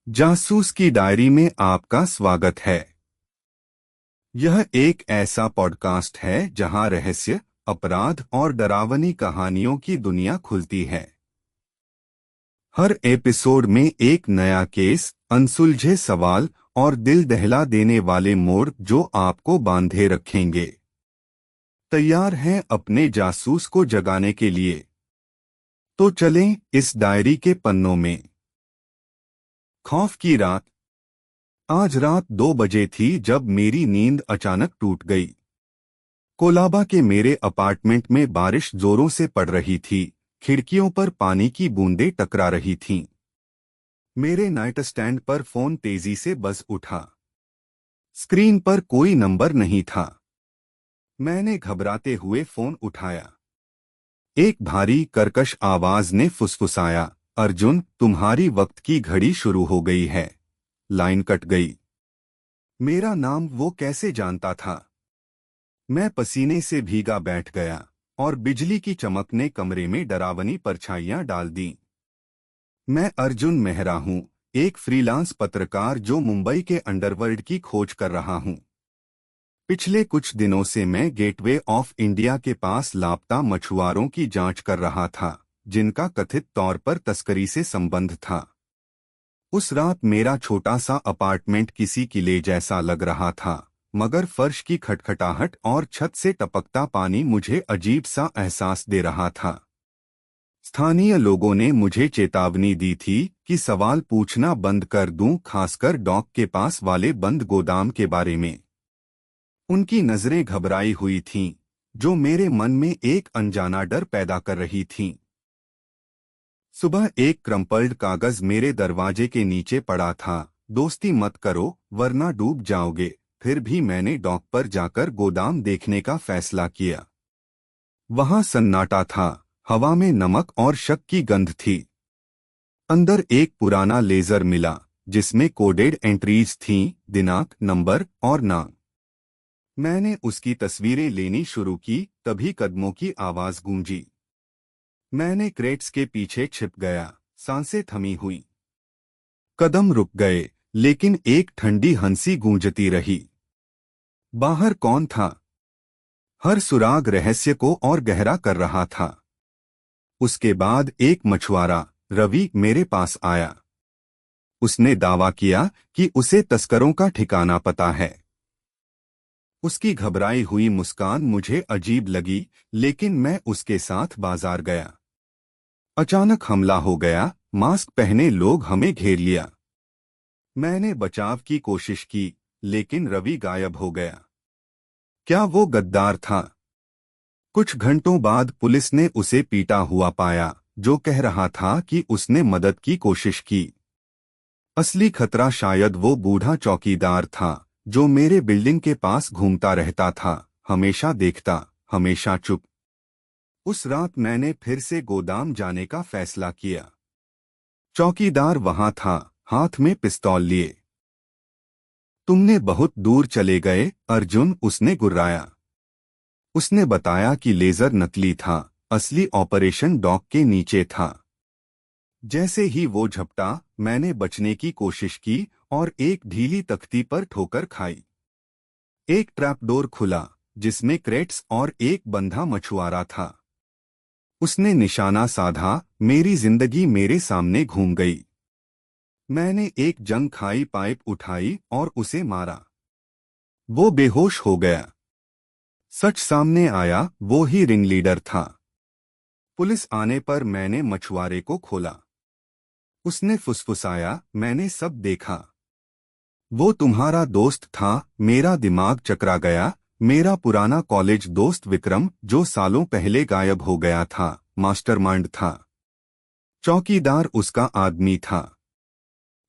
जासूस की डायरी में आपका स्वागत है। यह एक ऐसा पॉडकास्ट है जहां रहस्य, अपराध और डरावनी कहानियों की दुनिया खुलती है। हर एपिसोड में एक नया केस, अनसुलझे सवाल और दिल दहला देने वाले मोड़ जो आपको बांधे रखेंगे। तैयार हैं अपने जासूस को जगाने के लिए? तो चलें इस डायरी के पन्नों में। खौफ की रात। आज रात 2 बजे थी जब मेरी नींद अचानक टूट गई। कोलाबा के मेरे अपार्टमेंट में बारिश जोरों से पड़ रही थी। खिड़कियों पर पानी की बूंदें टकरा रही थीं। मेरे नाइट स्टैंड पर फोन तेजी से बज उठा। स्क्रीन पर कोई नंबर नहीं था। मैंने घबराते हुए फोन उठाया। एक भारी कर्कश आवाज ने फुसफुसाया, अर्जुन, तुम्हारी वक्त की घड़ी शुरू हो गई है। लाइन कट गई। मेरा नाम वो कैसे जानता था? मैं पसीने से भीगा बैठ गया और बिजली की चमक ने कमरे में डरावनी परछाइयां डाल दी। मैं अर्जुन मेहरा हूं, एक फ्रीलांस पत्रकार जो मुंबई के अंडरवर्ल्ड की खोज कर रहा हूं। पिछले कुछ दिनों से मैं गेटवे ऑफ इंडिया के पास लापता मछुआरों की जांच कर रहा था, जिनका कथित तौर पर तस्करी से संबंध था। उस रात मेरा छोटा सा अपार्टमेंट किसी किले जैसा लग रहा था, मगर फर्श की खटखटाहट और छत से टपकता पानी मुझे अजीब सा एहसास दे रहा था। स्थानीय लोगों ने मुझे चेतावनी दी थी कि सवाल पूछना बंद कर दूं, खासकर डॉक के पास वाले बंद गोदाम के बारे में। उनकी नजरें घबराई हुई थीं, जो मेरे मन में एक अनजाना डर पैदा कर रही थीं। सुबह एक क्रम्पल्ड कागज मेरे दरवाजे के नीचे पड़ा था। दोस्ती मत करो वरना डूब जाओगे। फिर भी मैंने डॉक पर जाकर गोदाम देखने का फैसला किया। वहां सन्नाटा था, हवा में नमक और शक की गंध थी। अंदर एक पुराना लेजर मिला, जिसमें कोडेड एंट्रीज थीं, दिनांक, नंबर और नाम। मैंने उसकी तस्वीरें लेनी शुरू की, तभी कदमों की आवाज गूंजी। मैंने क्रेट्स के पीछे छिप गया। सांसें थमी हुई। कदम रुक गए, लेकिन एक ठंडी हंसी गूंजती रही। बाहर कौन था? हर सुराग रहस्य को और गहरा कर रहा था। उसके बाद एक मछुआरा, रवि, मेरे पास आया। उसने दावा किया कि उसे तस्करों का ठिकाना पता है। उसकी घबराई हुई मुस्कान मुझे अजीब लगी, लेकिन मैं उसके साथ बाजार गया। अचानक हमला हो गया। मास्क पहने लोग हमें घेर लिया। मैंने बचाव की कोशिश की, लेकिन रवि गायब हो गया। क्या वो गद्दार था? कुछ घंटों बाद पुलिस ने उसे पीटा हुआ पाया, जो कह रहा था कि उसने मदद की कोशिश की। असली खतरा शायद वो बूढ़ा चौकीदार था, जो मेरे बिल्डिंग के पास घूमता रहता था, हमेशा देखता, हमेशा चुप। उस रात मैंने फिर से गोदाम जाने का फैसला किया। चौकीदार वहां था, हाथ में पिस्तौल लिए। तुमने बहुत दूर चले गए, अर्जुन, उसने गुर्राया। उसने बताया कि लेजर नकली था, असली ऑपरेशन डॉक के नीचे था। जैसे ही वो झपटा, मैंने बचने की कोशिश की और एक ढीली तख्ती पर ठोकर खाई। एक ट्रैपडोर खुला, जिसमें क्रेट्स और एक बंधा मछुआरा था। उसने निशाना साधा, मेरी जिंदगी मेरे सामने घूम गई। मैंने एक जंग खाई पाइप उठाई और उसे मारा। वो बेहोश हो गया। सच सामने आया, वो ही रिंगलीडर था। पुलिस आने पर मैंने मछुआरे को खोला। उसने फुसफुसाया, मैंने सब देखा। वो तुम्हारा दोस्त था। मेरा दिमाग चकरा गया। मेरा पुराना कॉलेज दोस्त विक्रम, जो सालों पहले गायब हो गया था, मास्टरमाइंड था। चौकीदार उसका आदमी था।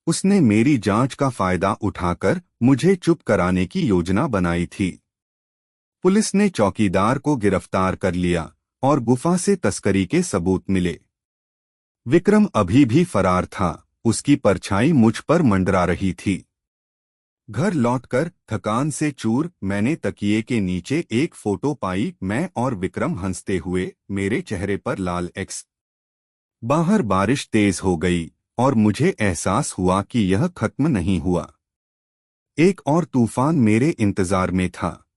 उसने मेरी जांच का फायदा उठाकर मुझे चुप कराने की योजना बनाई थी। पुलिस ने चौकीदार को गिरफ्तार कर लिया और गुफा से तस्करी के सबूत मिले। विक्रम अभी भी फरार था, उसकी परछाई मुझ पर मंडरा रही थी। घर लौटकर थकान से चूर, मैंने तकिए के नीचे एक फोटो पाई, मैं और विक्रम हंसते हुए, मेरे चेहरे पर लाल एक्स। बाहर बारिश तेज हो गई और मुझे एहसास हुआ कि यह खत्म नहीं हुआ। एक और तूफान मेरे इंतजार में था।